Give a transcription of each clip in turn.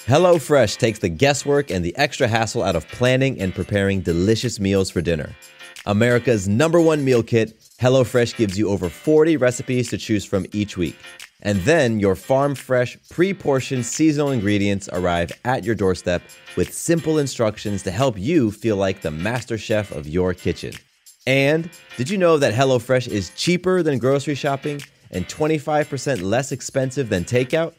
HelloFresh takes the guesswork and the extra hassle out of planning and preparing delicious meals for dinner. America's #1 meal kit, HelloFresh gives you over 40 recipes to choose from each week. And then your farm-fresh, pre-portioned seasonal ingredients arrive at your doorstep with simple instructions to help you feel like the master chef of your kitchen. And did you know that HelloFresh is cheaper than grocery shopping and 25% less expensive than takeout?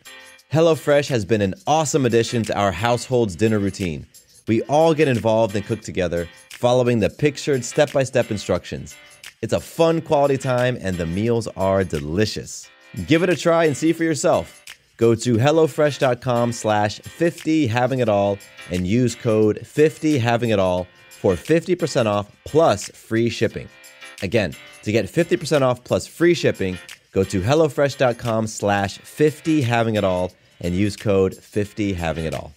HelloFresh has been an awesome addition to our household's dinner routine. We all get involved and cook together, following the pictured step-by-step instructions. It's a fun quality time and the meals are delicious. Give it a try and see for yourself. Go to HelloFresh.com/50havingitall and use code 50havingitall for 50% off plus free shipping. Again, to get 50% off plus free shipping, go to HelloFresh.com/50havingitall and use code 50havingitall.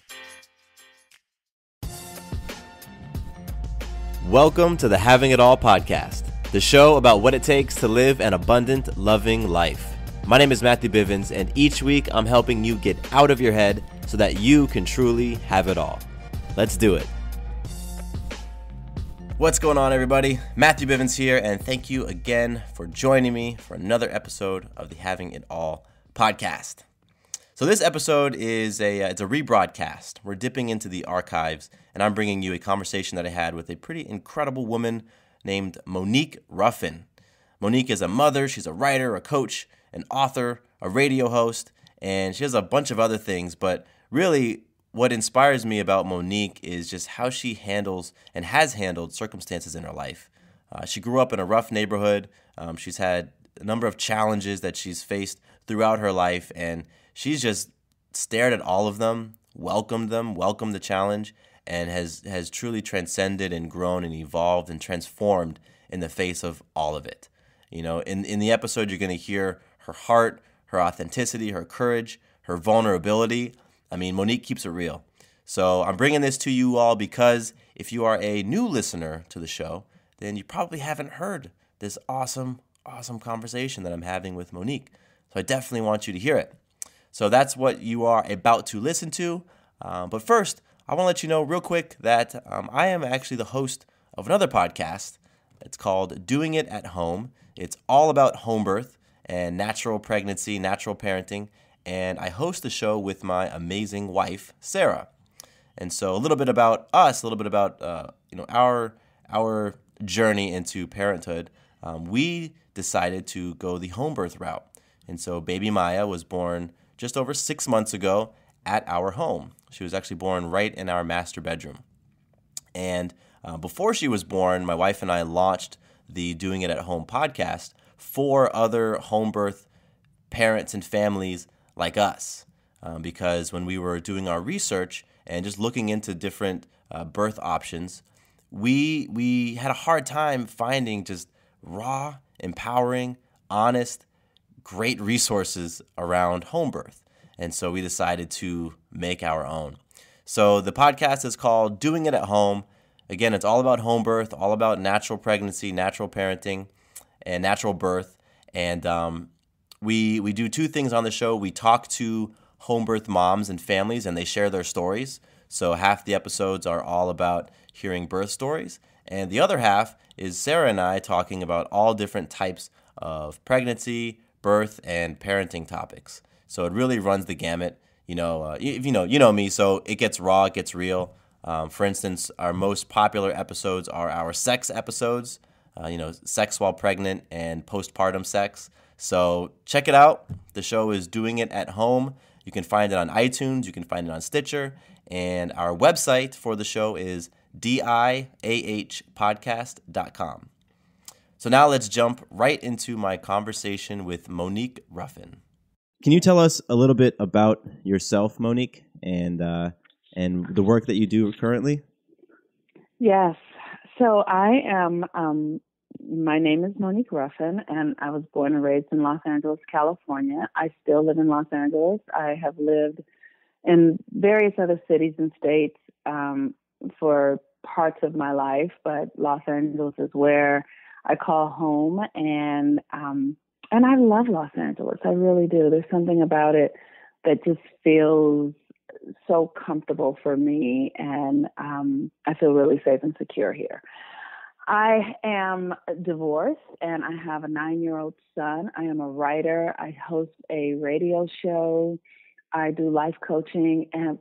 Welcome to the Having It All podcast, the show about what it takes to live an abundant, loving life. My name is Matthew Bivens, and each week I'm helping you get out of your head so that you can truly have it all. Let's do it. What's going on, everybody? Matthew Bivens here, and thank you again for joining me for another episode of the Having It All podcast. So this episode is it's a rebroadcast. We're dipping into the archives, and I'm bringing you a conversation that I had with a pretty incredible woman named Monique Ruffin. Monique is a mother, she's a writer, a coach, an author, a radio host, and she has a bunch of other things, but really what inspires me about Monique is just how she handles and has handled circumstances in her life. She grew up in a rough neighborhood. She's had a number of challenges that she's faced throughout her life, and she's just stared at all of them, welcomed the challenge, and has truly transcended and grown and evolved and transformed in the face of all of it. You know, in the episode, you're going to hear her heart, her authenticity, her courage, her vulnerability. I mean, Monique keeps it real. So I'm bringing this to you all because if you are a new listener to the show, then you probably haven't heard this awesome conversation that I'm having with Monique. So I definitely want you to hear it. So that's what you are about to listen to. But first, I want to let you know real quick that I am actually the host of another podcast. It's called Doing It at Home. It's all about home birth and natural pregnancy, natural parenting. And I host the show with my amazing wife, Sarah. And so a little bit about us, a little bit about our journey into parenthood. We decided to go the home birth route. And so baby Maya was born just over 6 months ago at our home. She was actually born right in our master bedroom. And before she was born, my wife and I launched the Doing It at Home podcast for other home birth parents and families like us, because when we were doing our research and just looking into different birth options, we had a hard time finding just raw, empowering, honest, great resources around home birth. And so we decided to make our own. So the podcast is called Doing It at Home. Again, it's all about home birth, all about natural pregnancy, natural parenting, and natural birth. And we do two things on the show. We talk to home birth moms and families, and they share their stories. So half the episodes are all about hearing birth stories, and the other half is Sarah and I talking about all different types of pregnancy, birth, and parenting topics. So it really runs the gamut. You know me, so it gets raw, it gets real. For instance, our most popular episodes are our sex episodes, sex while pregnant and postpartum sex. So check it out. The show is Doing It at Home. You can find it on iTunes. You can find it on Stitcher. And our website for the show is diahpodcast.com. So now let's jump right into my conversation with Monique Ruffin. Can you tell us a little bit about yourself, Monique, and the work that you do currently? Yes. So I am, my name is Monique Ruffin, and I was born and raised in Los Angeles, California. I still live in Los Angeles. I have lived in various other cities and states for parts of my life, but Los Angeles is where I call home, and I love Los Angeles. I really do. There's something about it that just feels so comfortable for me, and I feel really safe and secure here. I am divorced, and I have a 9-year-old son. I am a writer. I host a radio show. I do life coaching, and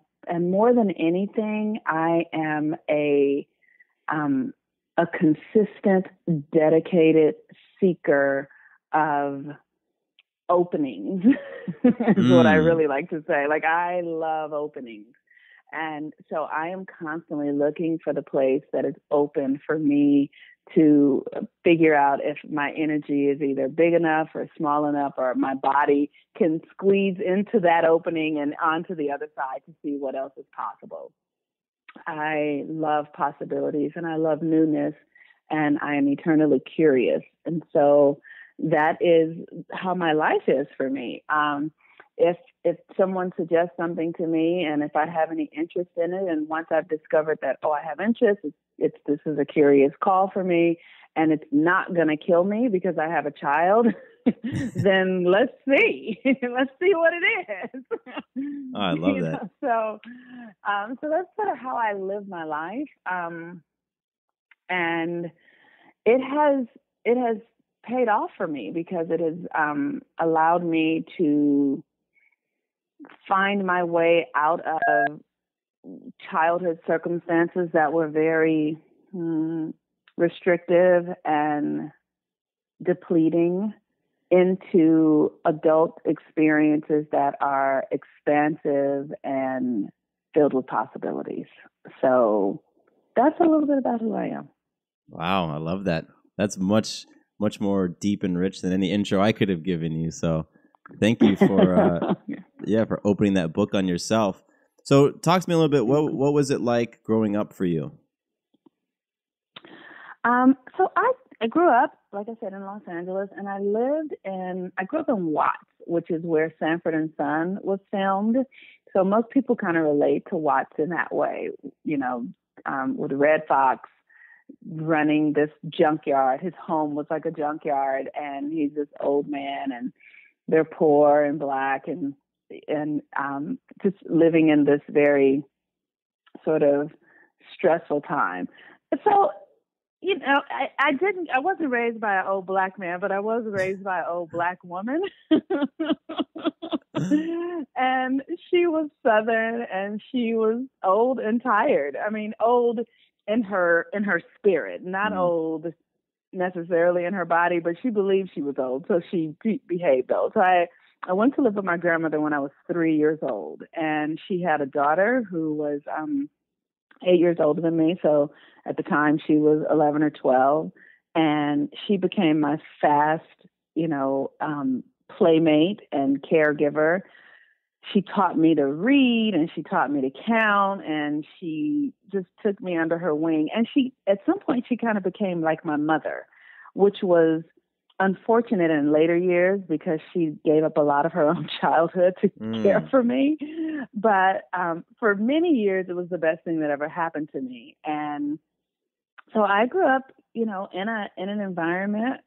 more than anything, I am a consistent, dedicated seeker of openings is what I really like to say. Like, I love openings. And so I am constantly looking for the place that is open for me to figure out if my energy is either big enough or small enough, or my body can squeeze into that opening and onto the other side to see what else is possible. I love possibilities, and I love newness, and I am eternally curious. And so that is how my life is for me. If someone suggests something to me, and if I have any interest in it, and once I've discovered that, I have interest, this is a curious call for me, and it's not going to kill me because I have a child, then let's see. Let's see what it is. Oh, I love that. So that's sort of how I live my life. And it has paid off for me because it has allowed me to find my way out of childhood circumstances that were very restrictive and depleting, into adult experiences that are expansive and filled with possibilities. So that's a little bit about who I am. Wow, I love that. That's much more deep and rich than any intro I could have given you. So thank you for for opening that book on yourself. So talk to me a little bit. What was it like growing up for you? So I grew up, like I said, in Los Angeles, and I grew up in Watts, which is where Sanford and Sons was filmed. So most people kind of relate to Watts in that way, with Red Fox running this junkyard. His home was like a junkyard, and he's this old man, and they're poor and Black and just living in this very sort of stressful time. So, I wasn't raised by an old Black man, but I was raised by an old Black woman. And she was Southern, and she was old and tired. I mean, old in her spirit, not old necessarily in her body, but she believed she was old, so she behaved old. So I went to live with my grandmother when I was 3 years old, and she had a daughter who was 8 years older than me. So at the time she was 11 or 12, and she became my fast, playmate and caregiver. She taught me to read, and she taught me to count, and she just took me under her wing. And at some point, she kind of became like my mother, which was unfortunate in later years because she gave up a lot of her own childhood to care for me. But for many years, it was the best thing that ever happened to me. And so I grew up, in an environment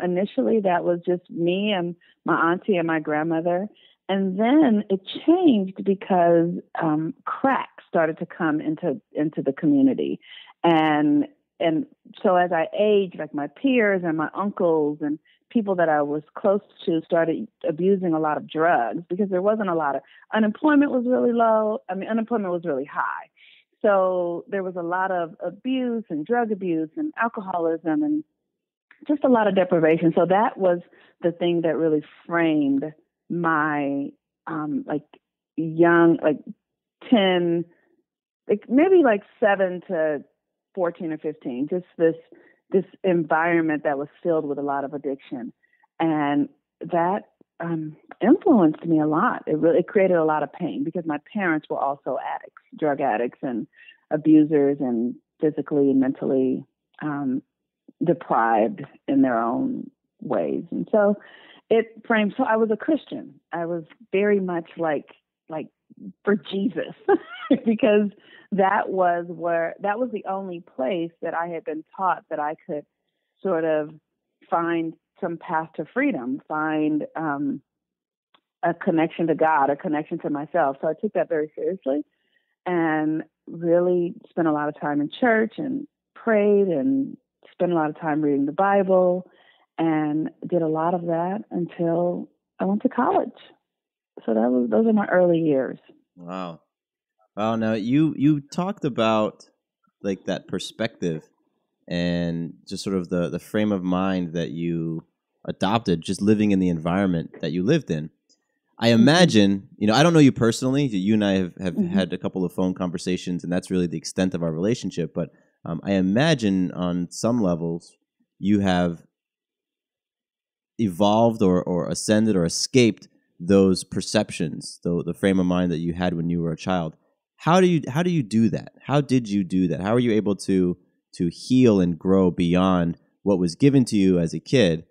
initially that was just me and my auntie and my grandmother. And then it changed because crack started to come into the community. And so as I aged, like my peers and my uncles and people that I was close to started abusing a lot of drugs because there wasn't a lot of unemployment was really low. I mean, unemployment was really high. So there was a lot of abuse and drug abuse and alcoholism and just a lot of deprivation. So that was the thing that really framed my young, 10, maybe 7 to 14 or 15, just this environment that was filled with a lot of addiction. And that influenced me a lot. It created a lot of pain because my parents were also addicts, drug addicts and abusers, and physically and mentally deprived in their own ways. And so it framed, so I was a Christian. I was very much like for Jesus because that was the only place that I had been taught that I could sort of find some path to freedom, find a connection to God, a connection to myself. So I took that very seriously and really spent a lot of time in church and prayed and spent a lot of time reading the Bible and did a lot of that until I went to college. So those are my early years. Wow. Wow. Now you talked about like that perspective and just sort of the frame of mind that you adopted just living in the environment that you lived in. I imagine, I don't know you personally. You and I have had a couple of phone conversations, and that's really the extent of our relationship. But I imagine on some levels you have evolved or ascended or escaped those perceptions, the frame of mind that you had when you were a child. How do you do that? How did you do that? How are you able to heal and grow beyond what was given to you as a kid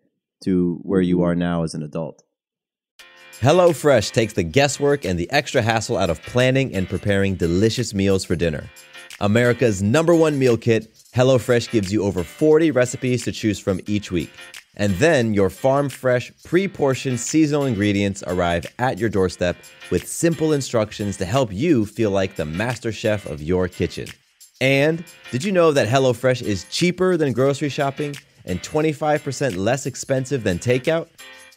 to where you are now as an adult? HelloFresh takes the guesswork and the extra hassle out of planning and preparing delicious meals for dinner. America's #1 meal kit, HelloFresh gives you over 40 recipes to choose from each week. And then your farm-fresh, pre-portioned seasonal ingredients arrive at your doorstep with simple instructions to help you feel like the master chef of your kitchen. And did you know that HelloFresh is cheaper than grocery shopping and 25% less expensive than takeout?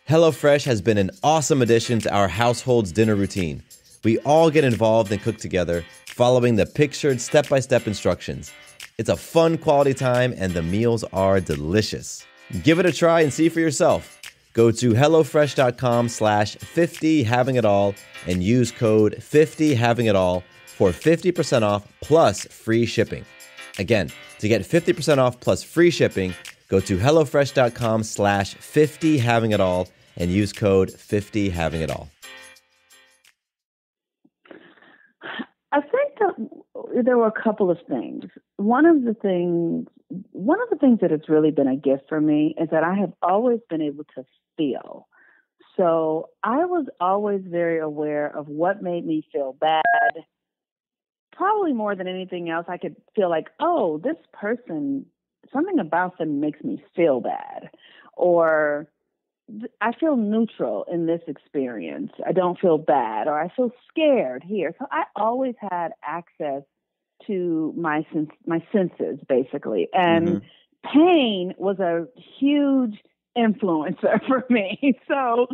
HelloFresh has been an awesome addition to our household's dinner routine. We all get involved and cook together, following the pictured step-by-step instructions. It's a fun quality time, and the meals are delicious. Give it a try and see for yourself. Go to HelloFresh.com/50havingitall and use code 50havingitall for 50% off plus free shipping. Again, to get 50% off plus free shipping, go to HelloFresh.com/50havingitall and use code 50havingitall. I think that there were a couple of things. One of the things that has really been a gift for me is that I have always been able to feel. So I was always very aware of what made me feel bad. Probably more than anything else, I could feel like, oh, this person, something about them makes me feel bad. Or I feel neutral in this experience. I don't feel bad, or I feel scared here. So I always had access to my senses, basically. And pain was a huge influencer for me. So,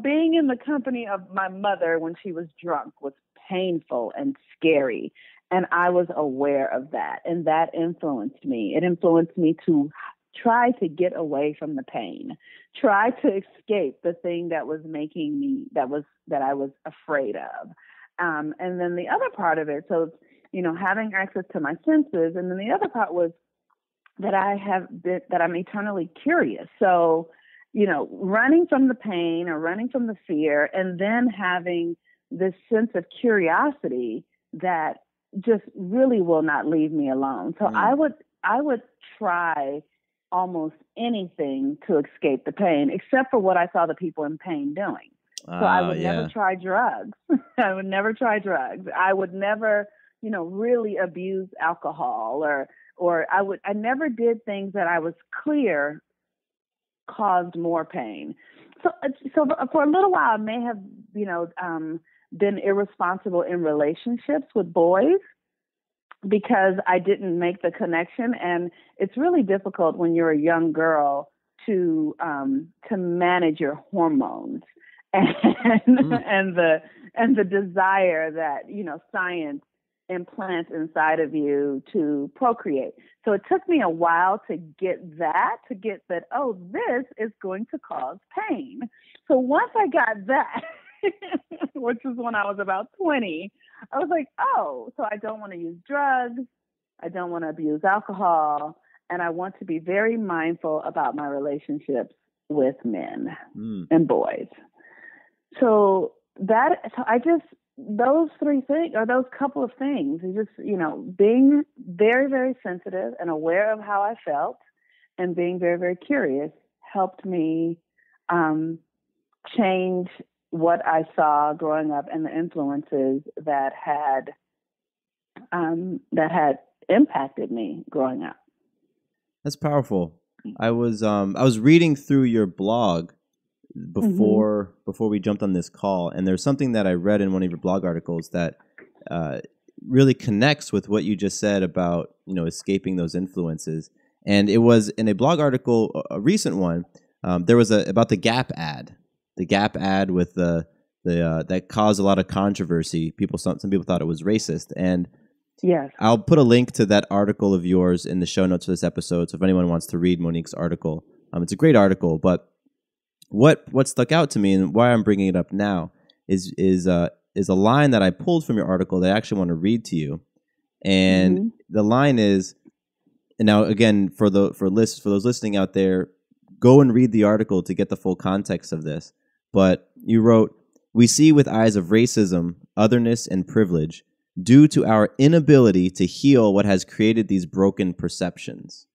being in the company of my mother when she was drunk was painful and scary. And I was aware of that. And that influenced me. It influenced me to try to get away from the pain, try to escape the thing that was making me, that I was afraid of. And then the other part of it, so, having access to my senses. And then the other part was that I'm eternally curious. So, running from the pain or running from the fear, and then having this sense of curiosity that just really will not leave me alone. So I would try almost anything to escape the pain, except for what I saw the people in pain doing. So I would never try drugs. I would never try drugs. I would never, really abuse alcohol or I never did things that I was clear caused more pain. So for a little while I may have, been irresponsible in relationships with boys because I didn't make the connection. And it's really difficult when you're a young girl to manage your hormones and the desire that, science implants inside of you to procreate. So it took me a while to get that, oh, this is going to cause pain. So once I got that, which was when I was about 20, I was like, oh, so I don't want to use drugs. I don't want to abuse alcohol. And I want to be very mindful about my relationships with men and boys. So those three things, or those couple of things, is just, being very, very sensitive and aware of how I felt and being very, very curious helped me change what I saw growing up and the influences that had impacted me growing up. That's powerful. I was reading through your blog, before we jumped on this call, and there's something that I read in one of your blog articles that really connects with what you just said about escaping those influences. And it was in a blog article, a recent one. There was about the Gap ad, with the that caused a lot of controversy. Some people thought it was racist, and yes, I'll put a link to that article of yours in the show notes for this episode. So if anyone wants to read Monique's article, it's a great article. But what stuck out to me and why I'm bringing it up now is a line that I pulled from your article that I actually want to read to you. And the line is, and now again for those listening out there, go and read the article to get the full context of this. But you wrote, "We see with eyes of racism, otherness, and privilege due to our inability to heal what has created these broken perceptions."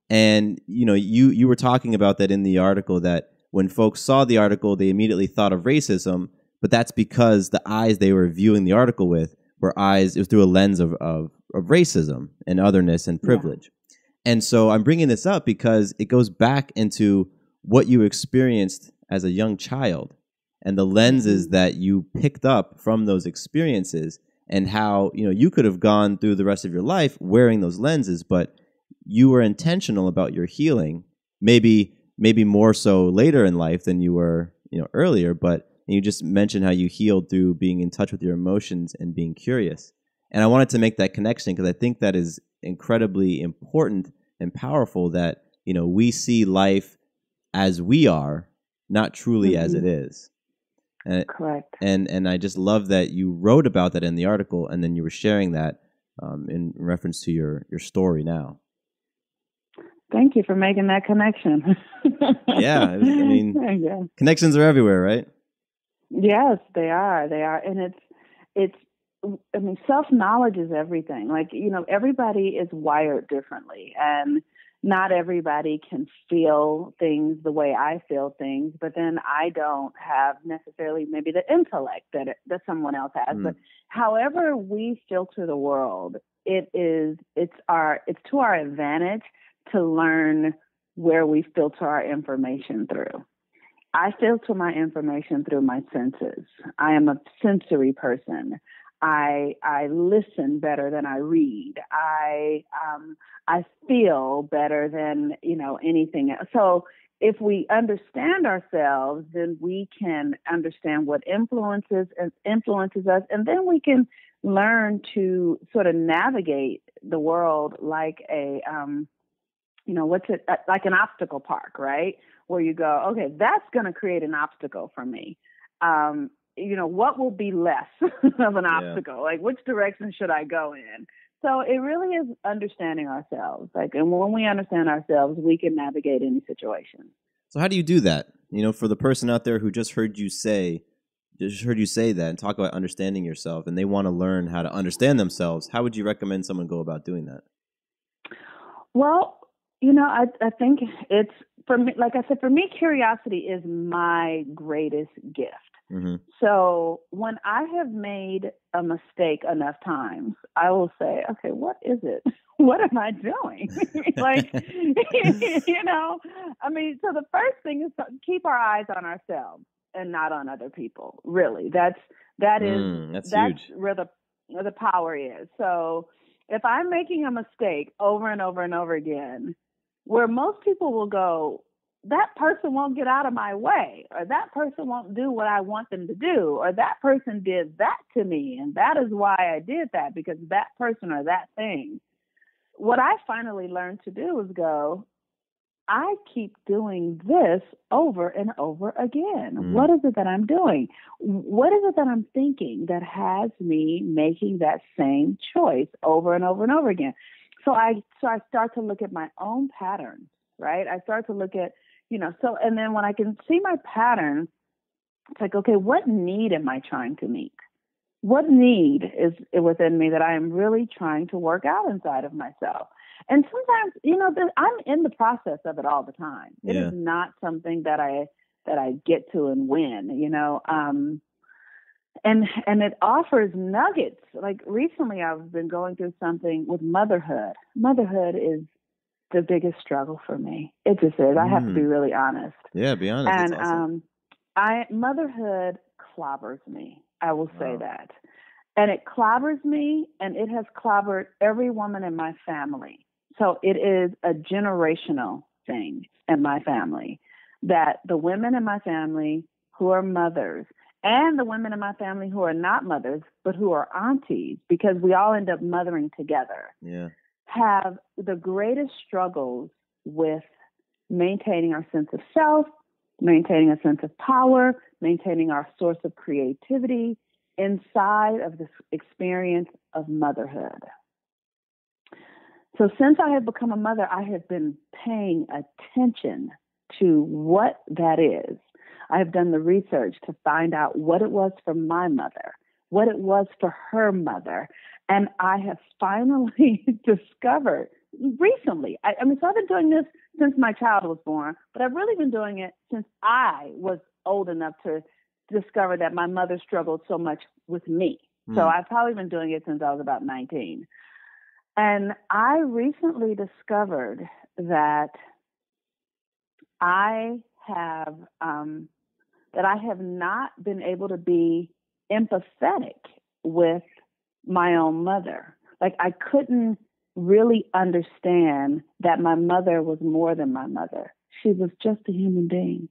And you were talking about that in the article, that when folks saw the article, they immediately thought of racism, but that's because the eyes they were viewing the article with it was through a lens of racism and otherness and privilege. Yeah. And so I'm bringing this up because it goes back into what you experienced as a young child and the lenses that you picked up from those experiences, and how you could have gone through the rest of your life wearing those lenses, but you were intentional about your healing, maybe more so later in life than you were earlier. But you just mentioned how you healed through being in touch with your emotions and being curious. And I wanted to make that connection because I think that is incredibly important and powerful, that we see life as we are, not truly as it is. Correct. And I just love that you wrote about that in the article, and then you were sharing that in reference to your story now. Thank you for making that connection. Yeah, connections are everywhere, right? Yes, they are. And it's self-knowledge is everything. Like, everybody is wired differently, and not everybody can feel things the way I feel things, but then I don't have necessarily maybe the intellect that someone else has. But however we filter the world, it's to our advantage to learn where we filter our information through. I filter my information through my senses. I am a sensory person. I listen better than I read. I feel better than anything else. So if we understand ourselves, then we can understand what influences us, and then we can learn to sort of navigate the world like like an obstacle park, right? Where you go, okay, that's going to create an obstacle for me. What will be less of an obstacle? Like, which direction should I go in? So it really is understanding ourselves. And when we understand ourselves, we can navigate any situation. So how do you do that? For the person out there who just heard you say that and talk about understanding yourself, and they want to learn how to understand themselves, how would you recommend someone go about doing that? Well, I think it's, for me, like I said, for me, curiosity is my greatest gift. Mm-hmm. So when I have made a mistake enough times, I will say, okay, what is it? What am I doing? So the first thing is to keep our eyes on ourselves and not on other people. Really, that's huge. Where the power is. So if I'm making a mistake over and over and over again, where most people will go, that person won't get out of my way, or that person won't do what I want them to do, or that person did that to me, and that is why I did that, because that person or that thing. What I finally learned to do is go, I keep doing this over and over again. What is it that I'm doing? What is it that I'm thinking that has me making that same choice over and over and over again? So I start to look at my own patterns, right? I start to look at, and then when I can see my pattern, it's like, okay, what need am I trying to meet? What need is within me that I am really trying to work out inside of myself? And sometimes, I'm in the process of it all the time. It is not something that I get to and win, and it offers nuggets. Like recently I've been going through something with motherhood. Motherhood is the biggest struggle for me. It just is. I have to be really honest. Yeah, be honest. And That's awesome. motherhood clobbers me. I will say that. And it clobbers me, and it has clobbered every woman in my family. So it is a generational thing in my family, that the women in my family who are mothers and the women in my family who are not mothers, but who are aunties, because we all end up mothering together, have the greatest struggles with maintaining our sense of self, maintaining a sense of power, maintaining our source of creativity inside of this experience of motherhood. So since I have become a mother, I have been paying attention to what that is. I have done the research to find out what it was for my mother, what it was for her mother. And I have finally discovered recently, so I've been doing this since my child was born, but I've really been doing it since I was old enough to discover that my mother struggled so much with me. So I've probably been doing it since I was about 19. And I recently discovered that I have not been able to be empathetic with my own mother. Like, I couldn't really understand that my mother was more than my mother. She was just a human being.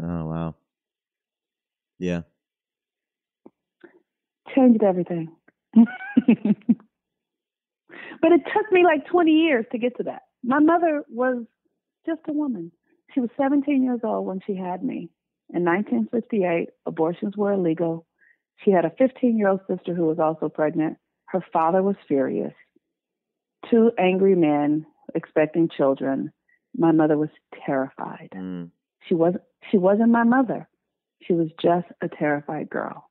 Oh, wow. Yeah. Changed everything. But it took me like 20 years to get to that. My mother was just a woman. She was 17 years old when she had me. In 1958, abortions were illegal. She had a 15-year-old sister who was also pregnant. Her father was furious. 2 angry men expecting children. My mother was terrified. She wasn't my mother. She was just a terrified girl.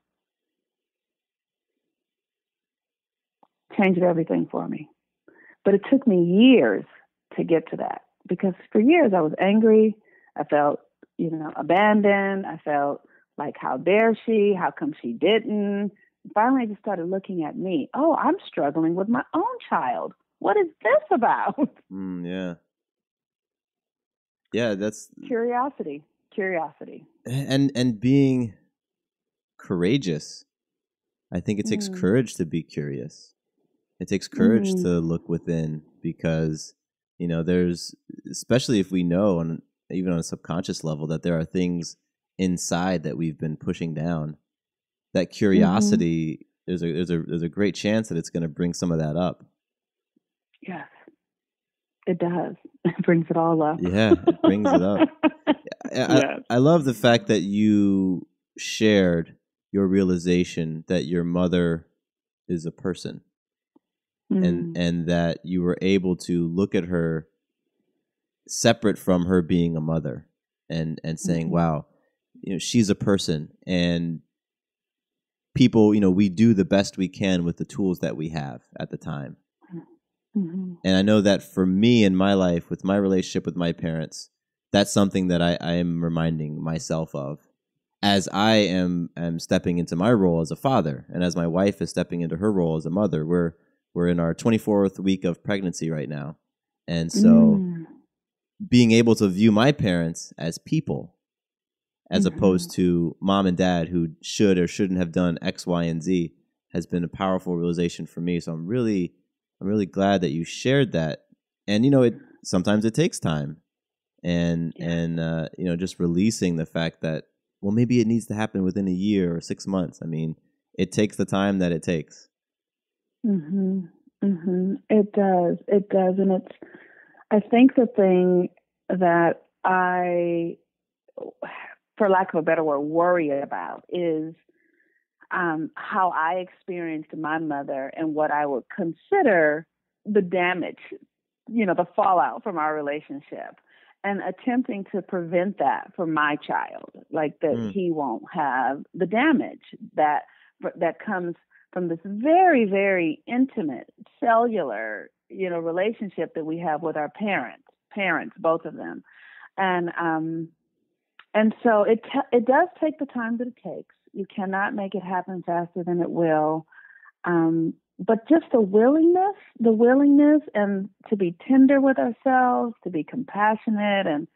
Changed everything for me. But it took me years to get to that, because for years I was angry. I felt, abandoned. I felt like, how dare she? How come she didn't? Finally, I just started looking at me. Oh, I'm struggling with my own child. What is this about? Yeah. Yeah, that's curiosity. And being courageous. I think it takes courage to be curious. It takes courage to look within, because, there's, especially if we know, even on a subconscious level, that there are things inside that we've been pushing down. That curiosity, there's a great chance that it's going to bring some of that up. Yes, it does. It brings it all up. Yeah, it brings it up. I love the fact that you shared your realization that your mother is a person. And that you were able to look at her separate from her being a mother, and saying, wow, she's a person, and people, we do the best we can with the tools that we have at the time. And I know that for me in my life, with my relationship with my parents, that's something that I am reminding myself of as I am stepping into my role as a father, and as my wife is stepping into her role as a mother. We're in our 24th week of pregnancy right now. And so being able to view my parents as people, as opposed to mom and dad who should or shouldn't have done X, Y, and Z, has been a powerful realization for me. So I'm really glad that you shared that. And, sometimes it takes time, and just releasing the fact that, well, maybe it needs to happen within a year or 6 months. I mean, it takes the time that it takes. It does. And I think the thing that I, for lack of a better word, worry about is how I experienced my mother and what I would consider the damage, the fallout from our relationship, and attempting to prevent that for my child, like that he won't have the damage that comes from this very, very intimate cellular, relationship that we have with our parents, both of them. And so it does take the time that it takes. You cannot make it happen faster than it will. But just the willingness and to be tender with ourselves, to be compassionate, and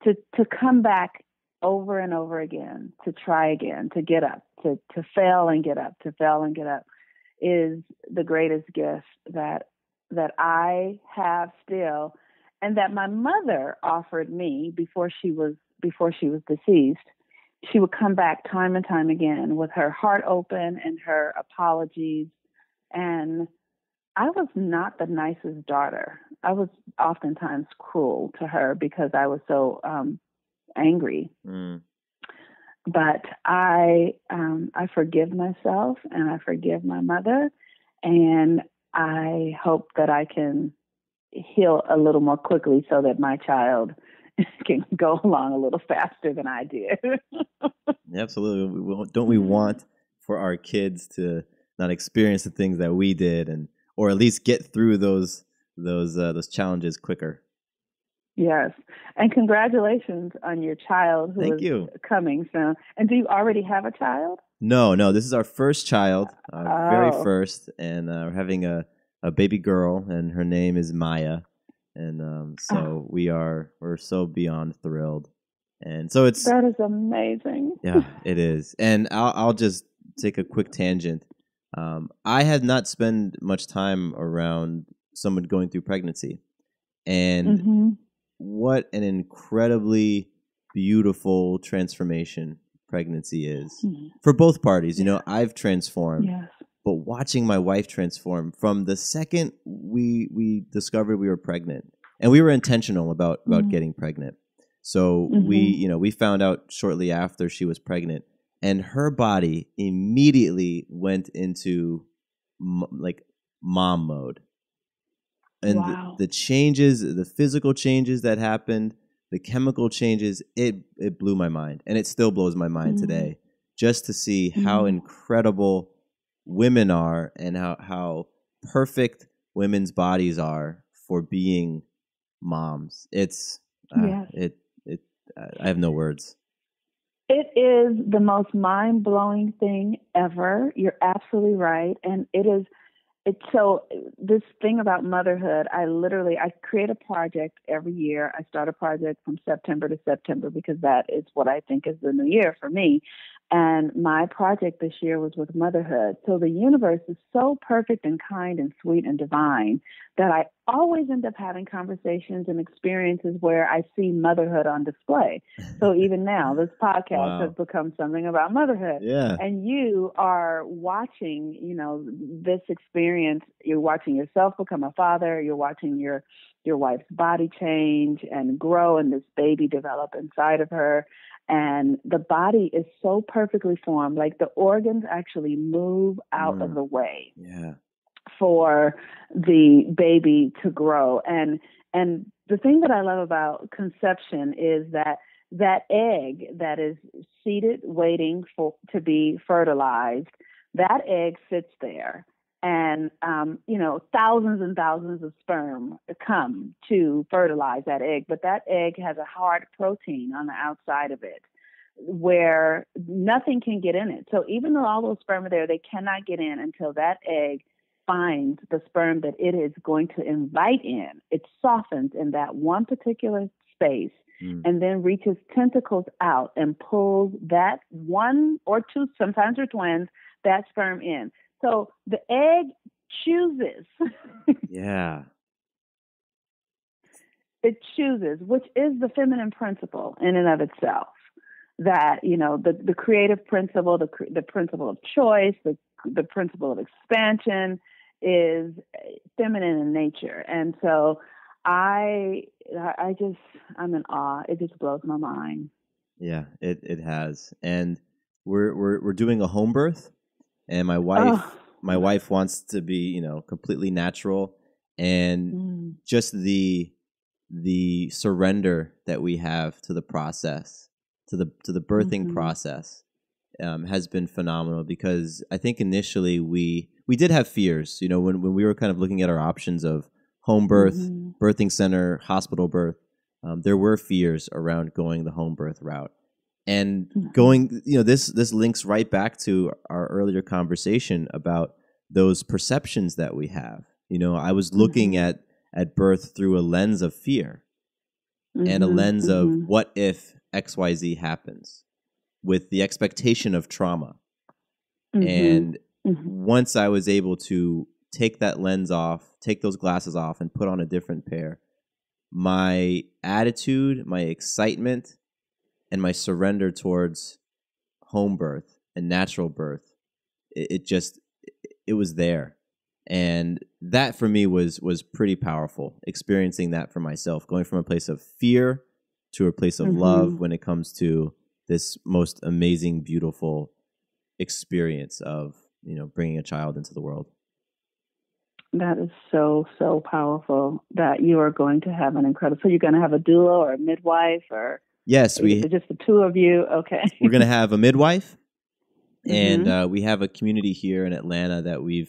to come back over and over again, to try again, to get up, to fail and get up, to fail and get up, is the greatest gift that I have still, and that my mother offered me before she was deceased. She would come back time and time again with her heart open and her apologies. And I was not the nicest daughter. I was oftentimes cruel to her because I was so angry. But I forgive myself and I forgive my mother, and I hope that I can heal a little more quickly so that my child can go along a little faster than I did. Absolutely. Don't we want for our kids to not experience the things that we did, or at least get through those challenges quicker? Yes. And congratulations on your child who is coming soon. And do you already have a child? No. This is our first child, very first. And we're having a baby girl, and her name is Maya. And so we're so beyond thrilled. And so that is amazing. Yeah, it is. And I'll just take a quick tangent. I had not spent much time around someone going through pregnancy. And what an incredibly beautiful transformation pregnancy is for both parties. You know, I've transformed, but watching my wife transform from the second we discovered we were pregnant, and we were intentional about getting pregnant. So we found out shortly after she was pregnant, and her body immediately went into like mom mode. And the changes, the physical changes that happened, the chemical changes, it blew my mind. And it still blows my mind today, just to see how incredible women are and how perfect women's bodies are for being moms. It's I have no words. It is the most mind-blowing thing ever. You're absolutely right. And so this thing about motherhood, I create a project every year. I start a project from September to September because that is what I think is the new year for me. And my project this year was with motherhood. So the universe is so perfect and kind and sweet and divine that I always end up having conversations and experiences where I see motherhood on display. So even now, this podcast has become something about motherhood. Yeah. And you are watching, this experience. You're watching yourself become a father. You're watching your wife's body change and grow, and this baby develop inside of her. And the body is so perfectly formed, like the organs actually move out of the way for the baby to grow. And the thing that I love about conception is that egg that is seated waiting to be fertilized, that egg sits there. And, thousands and thousands of sperm come to fertilize that egg. But that egg has a hard protein on the outside of it where nothing can get in it. So even though all those sperm are there, they cannot get in until that egg finds the sperm that it is going to invite in. It softens in that one particular space and then reaches tentacles out and pulls that one or two, sometimes they're twins, that sperm in. So the egg chooses. It chooses, which is the feminine principle in and of itself. That, the creative principle, the principle of choice, the principle of expansion is feminine in nature. And so I'm in awe. It just blows my mind. Yeah, it has. And we're doing a home birth. And my wife wants to be, completely natural, and just the surrender that we have to the process, to the birthing process, has been phenomenal. Because I think initially we did have fears, when we were kind of looking at our options of home birth, birthing center, hospital birth. There were fears around going the home birth route. And going, this links right back to our earlier conversation about those perceptions that we have. I was looking at birth through a lens of fear and a lens of what if XYZ happens, with the expectation of trauma. And once I was able to take that lens off, take those glasses off, and put on a different pair, my attitude, my excitement, and my surrender towards home birth and natural birth, it was there. And that for me was pretty powerful, experiencing that for myself, going from a place of fear to a place of love when it comes to this most amazing, beautiful experience of, bringing a child into the world. That is so, so powerful that you are going to have an incredible, so you're going to have a doula or a midwife, or yes, just the two of you. Okay. We're going to have a midwife, and we have a community here in Atlanta that we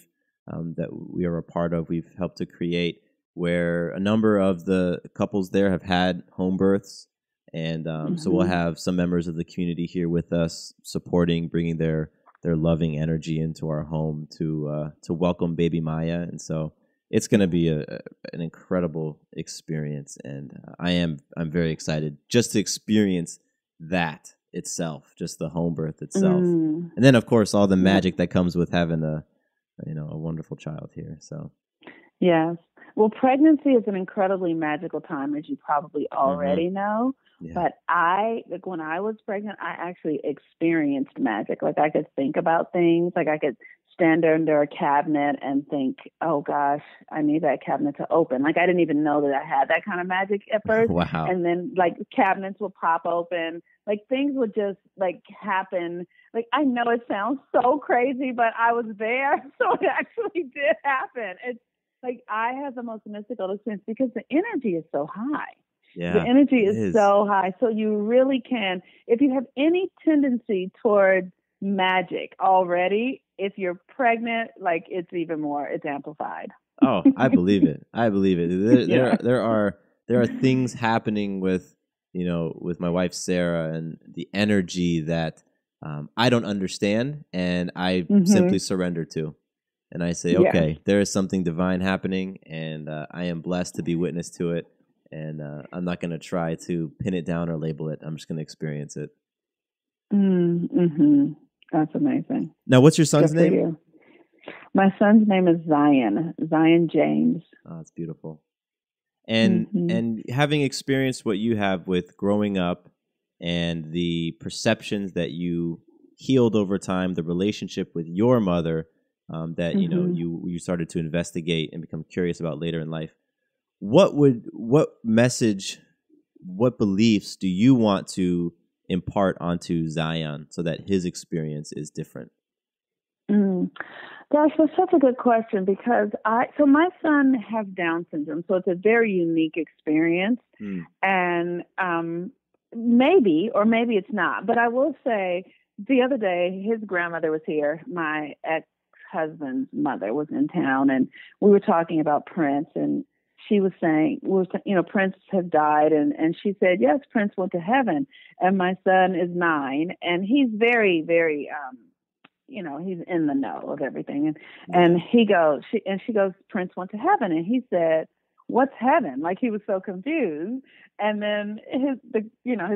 are a part of. We've helped to create, where a number of the couples there have had home births. And so we'll have some members of the community here with us, supporting, bringing their loving energy into our home to welcome baby Maya. And so it's going to be an incredible experience. And I'm very excited just to experience that itself, just the home birth itself. And then, of course, all the magic that comes with having a wonderful child here. So, yes. Well, pregnancy is an incredibly magical time, as you probably already know. Yeah. But when I was pregnant, I actually experienced magic. Like, I could think about things. Like, I could stand under a cabinet and think, oh gosh, I need that cabinet to open. Like, I didn't even know that I had that kind of magic at first. Wow. And then, like, cabinets would pop open. Like, things would just, like, happen. Like, I know it sounds so crazy, but I was there, so it actually did happen. It's like, I have the most mystical experience because the energy is so high. Yeah, the energy is so high. So you really can, if you have any tendency toward magic already, if you're pregnant, like, it's even more, it's amplified. Oh, I believe it. I believe it. There are things happening with my wife Sarah, and the energy that I don't understand, and I simply surrender to. And I say, okay, there is something divine happening, and I am blessed to be witness to it. And I'm not going to try to pin it down or label it. I'm just going to experience it. That's amazing. Now, what's your son's name? My son's name is Zion James. Oh, that's beautiful. And having experienced what you have with growing up and the perceptions that you healed over time, the relationship with your mother that you started to investigate and become curious about later in life, what message, what beliefs do you want to impart onto Zion so that his experience is different? Gosh, that's such a good question, because my son has Down syndrome, so it's a very unique experience, and maybe it's not. But I will say, the other day, his grandmother was here. My ex-husband's mother was in town, and we were talking about Prince, and she was saying, Prince has died. And she said, yes, Prince went to heaven. And my son is 9, and he's very, very, he's in the know of everything. And she goes, Prince went to heaven. And he said, what's heaven? Like, he was so confused. And then his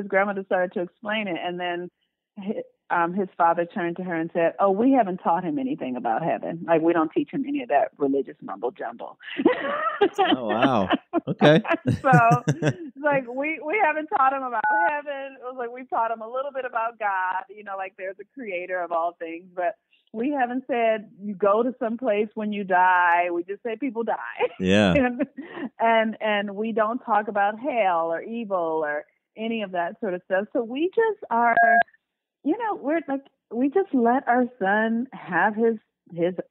grandmother started to explain it. And then his father turned to her and said, oh, we haven't taught him anything about heaven. Like, we don't teach him any of that religious mumbo jumbo. Oh, wow. Okay. So like, we haven't taught him about heaven. It was like, we've taught him a little bit about God, like, there's a creator of all things, but we haven't said you go to some place when you die. We just say people die. Yeah. and we don't talk about hell or evil or any of that sort of stuff. So we just are, we're like, we just let our son have his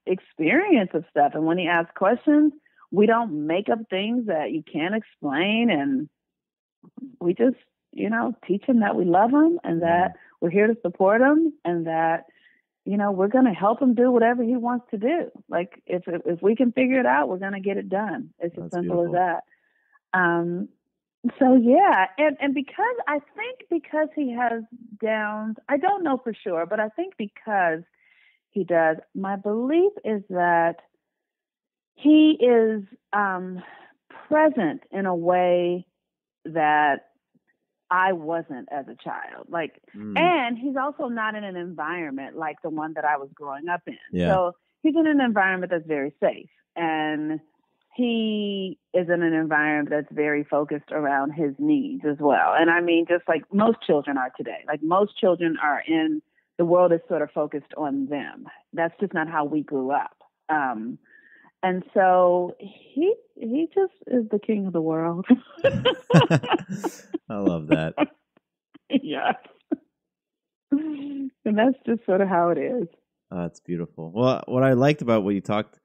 experience of stuff. And when he asks questions, we don't make up things that you can't explain. And we just, teach him that we love him and that we're here to support him, and that, we're going to help him do whatever he wants to do. Like, if we can figure it out, we're going to get it done. It's as simple as that. So yeah, and because he has Downs, I don't know for sure, but I think because He does. My belief is that he is present in a way that I wasn't as a child. Like, and he's also not in an environment like the one that I was growing up in. Yeah. So he's in an environment that's very safe, and he is in an environment that's very focused around his needs as well. And I mean, just like most children are today, like most children are in, the world is sort of focused on them. That's just not how we grew up. And so he just is the king of the world. I love that. Yes. And that's just sort of how it is. That's beautiful. Well, what I liked about what you talked,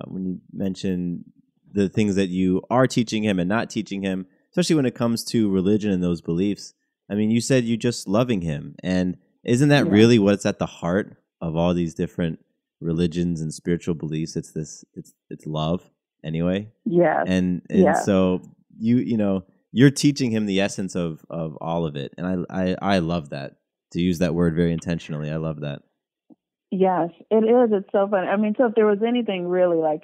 when you mentioned the things that you are teaching him and not teaching him, especially when it comes to religion and those beliefs. I mean, you said you're just loving him. And isn't that really what's at the heart of all these different religions and spiritual beliefs? It's love anyway. Yeah. And so you're teaching him the essence of all of it. And I love that, to use that word very intentionally. I love that. Yes, it is. It's so fun. I mean, so if there was anything really like,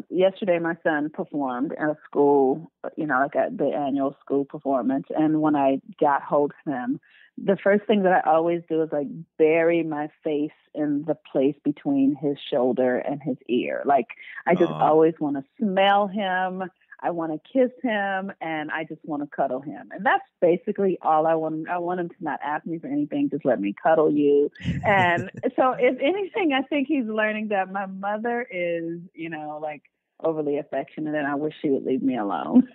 yesterday my son performed at a school, like at the annual school performance. And when I got hold of him, the first thing that I always do is like bury my face in the place between his shoulder and his ear. Like I just always want to smell him. I want to kiss him, and I just want to cuddle him. And that's basically all I want. I want him to not ask me for anything. Just let me cuddle you. And so if anything, I think he's learning that my mother is, like overly affectionate, and I wish she would leave me alone.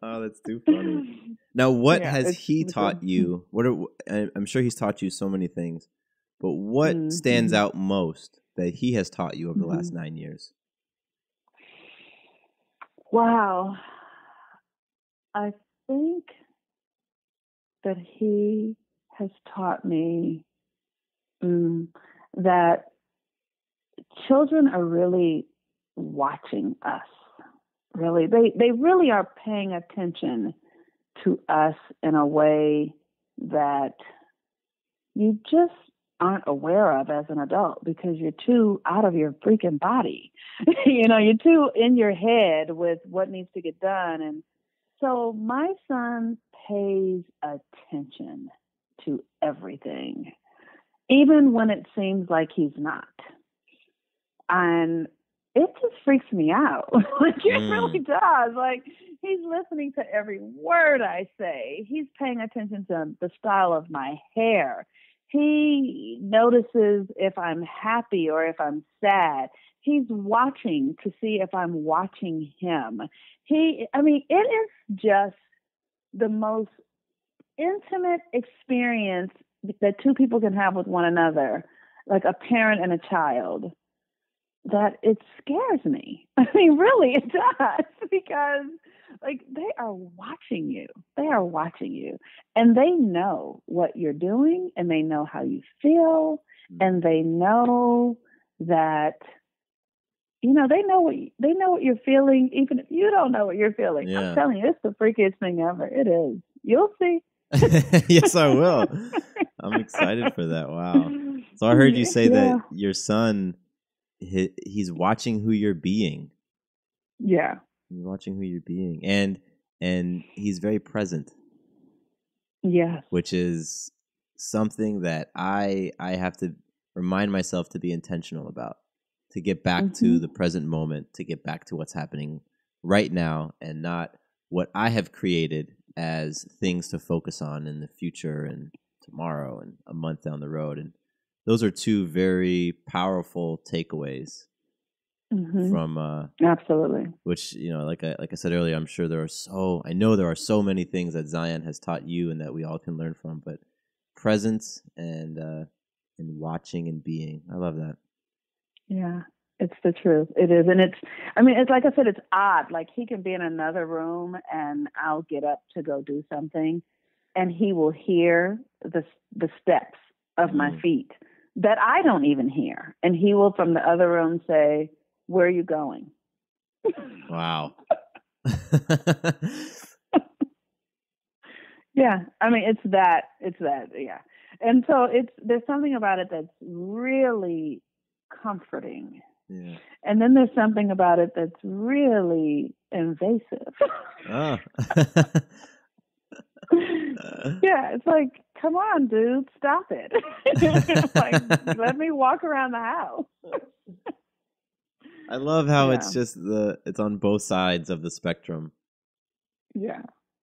Oh, that's too funny. Now, what has he taught you? I'm sure he's taught you so many things, but what stands out most that he has taught you over the last 9 years? Wow. I think that he has taught me that children are really watching us. Really, they really are paying attention to us in a way that you just aren't aware of as an adult because you're too out of your freaking body. You're too in your head with what needs to get done. And so my son pays attention to everything, even when it seems like he's not. And it just freaks me out. Like it really does. Like he's listening to every word I say. He's paying attention to the style of my hair. He notices if I'm happy or if I'm sad. He's watching to see if I'm watching him. It is just the most intimate experience that two people can have with one another, like a parent and a child, that it scares me. I mean, really, it does, because like they are watching you. They are watching you, and they know what you're doing, and they know how you feel, and they know that they know what you're feeling, even if you don't know what you're feeling. Yeah. I'm telling you, it's the freakiest thing ever. It is. You'll see. Yes, I will. I'm excited for that. Wow. So I heard you say that your son, he's watching who you're being. Yeah. He's watching who you're being. And he's very present. Yeah. Which is something that I have to remind myself to be intentional about, to get back to the present moment, to get back to what's happening right now, and not what I have created as things to focus on in the future and tomorrow and a month down the road. And those are two very powerful takeaways from absolutely. Which, like I said earlier, I'm sure I know there are so many things that Zion has taught you and that we all can learn from, but presence and watching and being. I love that. Yeah, it's the truth. It is. And it's like I said, it's odd. Like he can be in another room and I'll get up to go do something and he will hear the steps of my feet that I don't even hear. And he will from the other room say, "Where are you going?" Wow. Yeah. I mean, it's that. Yeah. And so there's something about it that's really comforting. Yeah. And then there's something about it that's really invasive. Oh. Yeah, it's like, come on, dude, stop it. Like, let me walk around the house. I love how it's just it's on both sides of the spectrum. Yeah.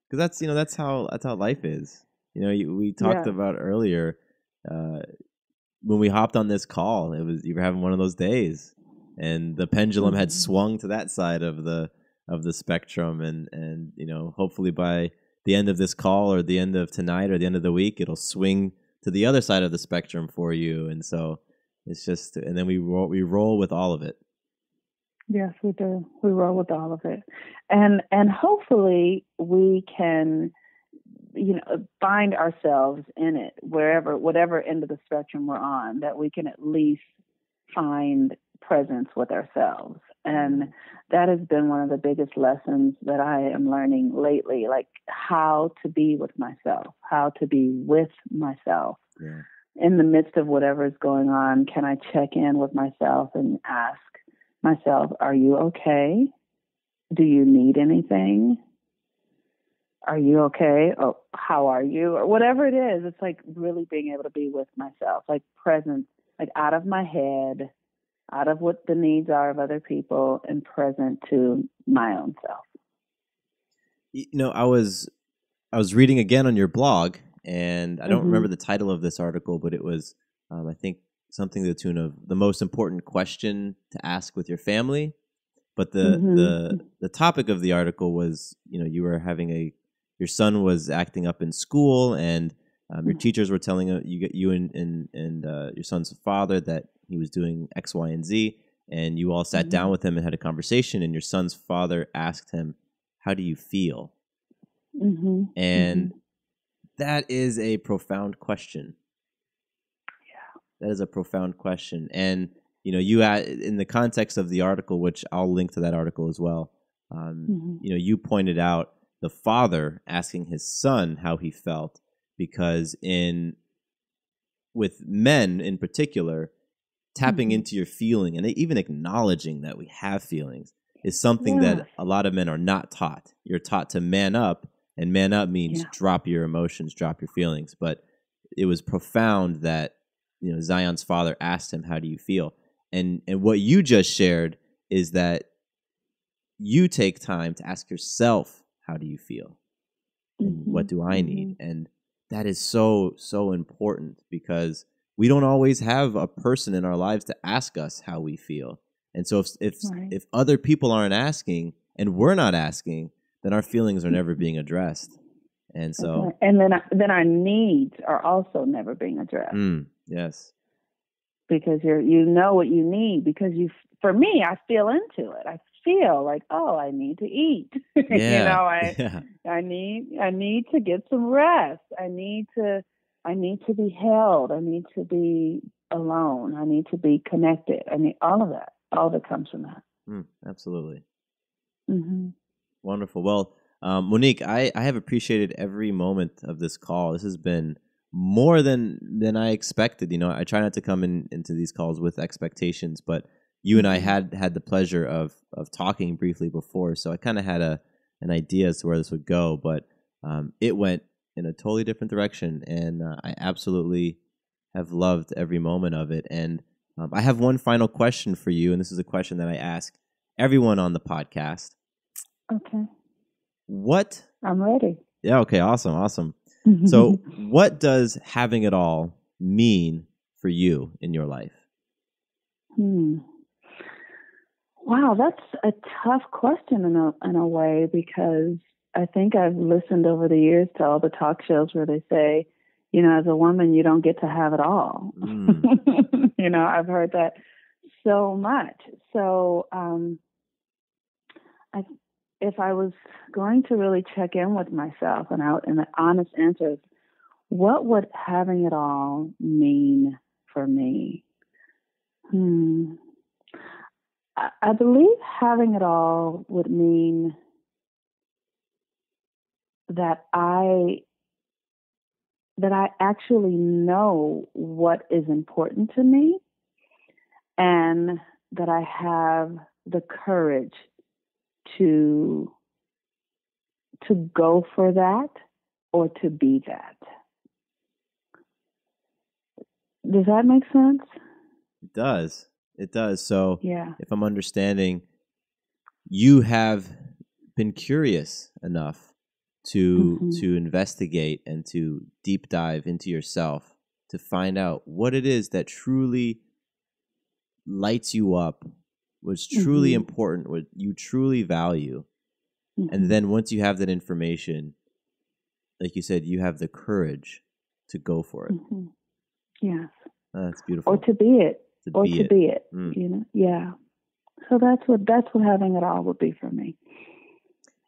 Because that's how life is. We talked about earlier when we hopped on this call. You were having one of those days, and the pendulum had swung to that side of the spectrum, and hopefully by the end of this call, or the end of tonight, or the end of the week, it'll swing to the other side of the spectrum for you. And so it's just, and then we roll with all of it. Yes, we do. We roll with all of it, and hopefully we can, find ourselves in it, whatever end of the spectrum we're on, that we can at least find presence with ourselves. And that has been one of the biggest lessons that I am learning lately, like how to be with myself, Yeah. in the midst of whatever is going on. Can I check in with myself and ask myself, are you okay? Do you need anything? Are you okay? Or how are you? Or whatever it is, it's like really being able to be with myself, like present, like out of my head, out of what the needs are of other people, and present to my own self. I was reading again on your blog, and I don't remember the title of this article, but it was, I think, something to the tune of the most important question to ask with your family. But the topic of the article was, you were having your son was acting up in school, and your teachers were telling you and your son's father that he was doing X, Y, and Z, and you all sat down with him and had a conversation, and your son's father asked him, "How do you feel?" And that is a profound question. Yeah, that is a profound question, and you in the context of the article, which I'll link to that article as well. You pointed out the father asking his son how he felt, because with men in particular, tapping into your feeling and even acknowledging that we have feelings is something that a lot of men are not taught. You're taught to man up, and man up means drop your emotions, drop your feelings. But it was profound that Zion's father asked him, "How do you feel?" And what you just shared is that you take time to ask yourself, "How do you feel? And what do I need?" And that is so, so important, because we don't always have a person in our lives to ask us how we feel. And so if other people aren't asking and we're not asking, then our feelings are never being addressed. And so, and then our needs are also never being addressed. Yes. Because you know what you need, because for me, I feel into it. I feel like, oh, I need to eat. I need to get some rest. I need to be held. I need to be alone. I need to be connected. I need all of that. All that comes from that. Absolutely. Wonderful. Well, Monique, I have appreciated every moment of this call. This has been more than I expected. I try not to come into these calls with expectations, but you and I had the pleasure of talking briefly before, so I kind of had an idea as to where this would go, but it went in a totally different direction, and I absolutely have loved every moment of it. And I have one final question for you, and this is a question that I ask everyone on the podcast. Okay. I'm ready. Yeah, okay, awesome. So what does having it all mean for you in your life? Wow, that's a tough question in a way, because I think I've listened over the years to all the talk shows where they say, as a woman, you don't get to have it all. I've heard that so much. So if I was going to really check in with myself, and the honest answer is, what would having it all mean for me? I believe having it all would mean that I that I actually know what is important to me, and that I have the courage to go for that or to be that. Does that make sense? It does. It does. So Yeah. if I'm understanding, you have been curious enough to investigate and to deep dive into yourself to find out what it is that truly lights you up, what's truly important, what you truly value. And then once you have that information, like you said, you have the courage to go for it. Yes. That's beautiful. Or to be it. To be it. You know? Yeah. So that's what having it all would be for me.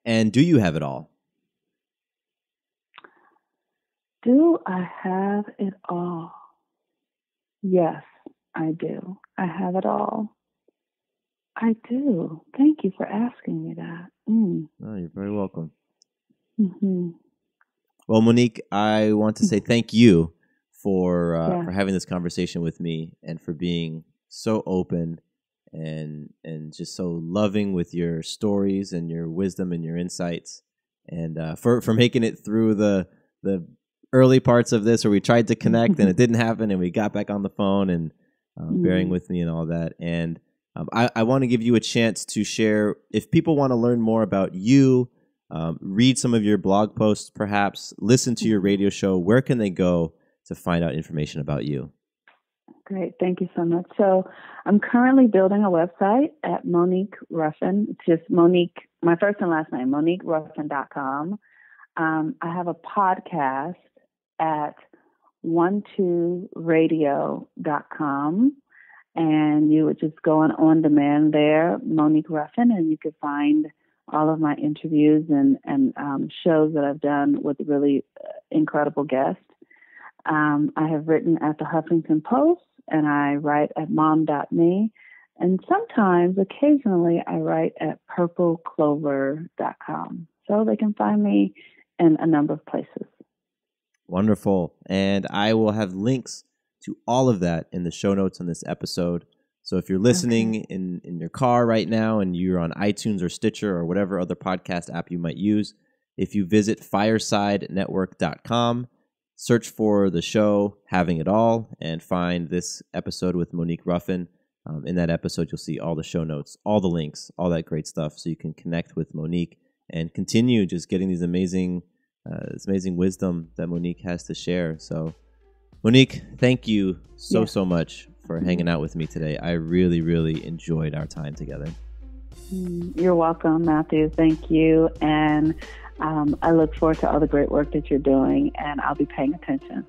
And do you have it all? Do I have it all? Yes, I do. I have it all. I do. Thank you for asking me that. Oh, you're very welcome. Mm-hmm. Well, Monique, I want to say thank you for having this conversation with me and for being so open and just so loving with your stories and your wisdom and your insights, and for making it through the early parts of this where we tried to connect and it didn't happen and we got back on the phone, and bearing with me and all that. And I want to give you a chance to share, if people want to learn more about you, read some of your blog posts, perhaps listen to your radio show, where can they go to find out information about you? Great. Thank you so much. So I'm currently building a website at Monique Ruffin. It's just Monique, my first and last name, MoniqueRuffin.com. I have a podcast at 12radio.com. And you would just go on demand there, Monique Ruffin, and you could find all of my interviews and shows that I've done with really incredible guests. I have written at the Huffington Post, and I write at mom.me. And sometimes, occasionally, I write at purpleclover.com. So they can find me in a number of places. Wonderful. And I will have links to all of that in the show notes on this episode. So if you're listening in your car right now and you're on iTunes or Stitcher or whatever other podcast app you might use, if you visit firesidenetwork.com, search for the show Having It All and find this episode with Monique Ruffin. In that episode, you'll see all the show notes, all the links, all that great stuff, so you can connect with Monique and continue just getting these amazing wisdom that Monique has to share. So Monique, thank you so much for hanging out with me today. I really, really enjoyed our time together. You're welcome, Matthew. Thank you. And I look forward to all the great work that you're doing, and I'll be paying attention.